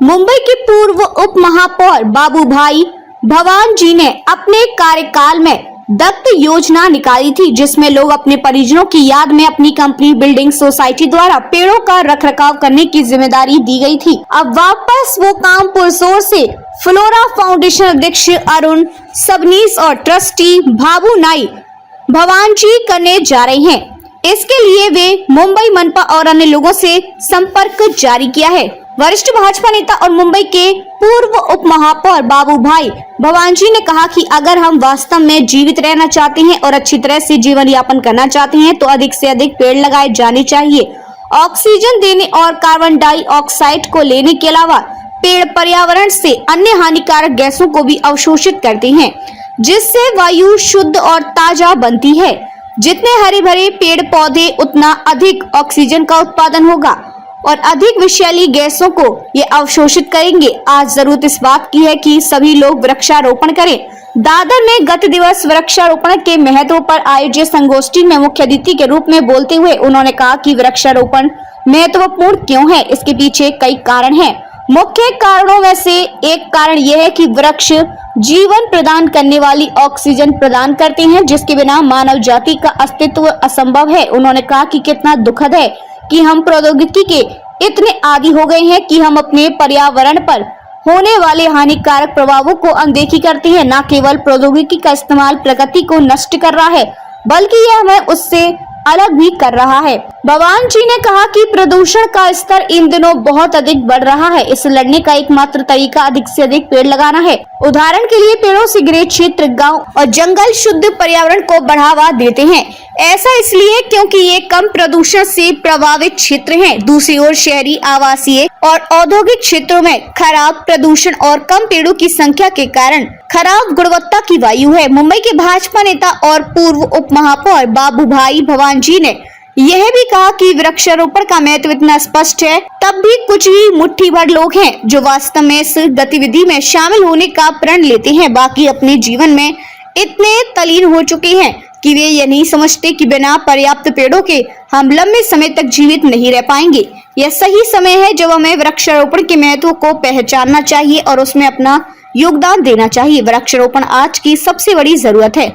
मुंबई के पूर्व उप महापौर बाबूभाई भवान जी ने अपने कार्यकाल में दत्त योजना निकाली थी, जिसमें लोग अपने परिजनों की याद में अपनी कंपनी बिल्डिंग सोसाइटी द्वारा पेड़ों का रखरखाव करने की जिम्मेदारी दी गई थी। अब वापस वो काम पुरजोर से फ्लोरा फाउंडेशन अध्यक्ष अरुण सबनीस और ट्रस्टी भाबू नाई भवान जी करने जा रहे हैं। इसके लिए वे मुंबई मनपा और अन्य लोगों से संपर्क जारी किया है। वरिष्ठ भाजपा नेता और मुंबई के पूर्व उप महापौर बाबूभाई भवान जी ने कहा कि अगर हम वास्तव में जीवित रहना चाहते हैं और अच्छी तरह से जीवन यापन करना चाहते हैं तो अधिक से अधिक पेड़ लगाए जाने चाहिए। ऑक्सीजन देने और कार्बन डाइऑक्साइड को लेने के अलावा पेड़ पर्यावरण से अन्य हानिकारक गैसों को भी अवशोषित करते हैं, जिससे वायु शुद्ध और ताजा बनती है। जितने हरे भरे पेड़ पौधे उतना अधिक ऑक्सीजन का उत्पादन होगा और अधिक विषैली गैसों को ये अवशोषित करेंगे। आज जरूरत इस बात की है कि सभी लोग वृक्षारोपण करें। दादर में गत दिवस वृक्षारोपण के महत्व पर आयोजित संगोष्ठी में मुख्य अतिथि के रूप में बोलते हुए उन्होंने कहा कि वृक्षारोपण महत्वपूर्ण क्यों है, इसके पीछे कई कारण हैं। मुख्य कारणों में से एक कारण यह है कि वृक्ष जीवन प्रदान करने वाली ऑक्सीजन प्रदान करते हैं, जिसके बिना मानव जाति का अस्तित्व असंभव है। उन्होंने कहा कि कितना दुखद है कि हम प्रौद्योगिकी के इतने आदी हो गए हैं कि हम अपने पर्यावरण पर होने वाले हानिकारक प्रभावों को अनदेखी करते हैं। न केवल प्रौद्योगिकी का इस्तेमाल प्रकृति को नष्ट कर रहा है, बल्कि यह हमें उससे अलग भी कर रहा है। भवान जी ने कहा कि प्रदूषण का स्तर इन दिनों बहुत अधिक बढ़ रहा है। इसे लड़ने का एकमात्र तरीका अधिक से अधिक पेड़ लगाना है। उदाहरण के लिए पेड़ों से घिरे क्षेत्र, गांव और जंगल शुद्ध पर्यावरण को बढ़ावा देते हैं। ऐसा इसलिए क्योंकि ये कम प्रदूषण से प्रभावित क्षेत्र हैं। दूसरी ओर शहरी, आवासीय और औद्योगिक क्षेत्रों में खराब प्रदूषण और कम पेड़ों की संख्या के कारण खराब गुणवत्ता की वायु है। मुंबई के भाजपा नेता और पूर्व उप महापौर बाबूभाई भवान जी ने यह भी कहा कि वृक्षारोपण का महत्व इतना स्पष्ट है, तब भी कुछ ही मुट्ठी भर लोग हैं जो वास्तव में इस गतिविधि में शामिल होने का प्रण लेते हैं। बाकी अपने जीवन में इतने तल्लीन हो चुके हैं कि वे ये नहीं समझते कि बिना पर्याप्त पेड़ों के हम लंबे समय तक जीवित नहीं रह पाएंगे। यह सही समय है जब हमें वृक्षारोपण के महत्व को पहचानना चाहिए और उसमें अपना योगदान देना चाहिए। वृक्षारोपण आज की सबसे बड़ी जरूरत है।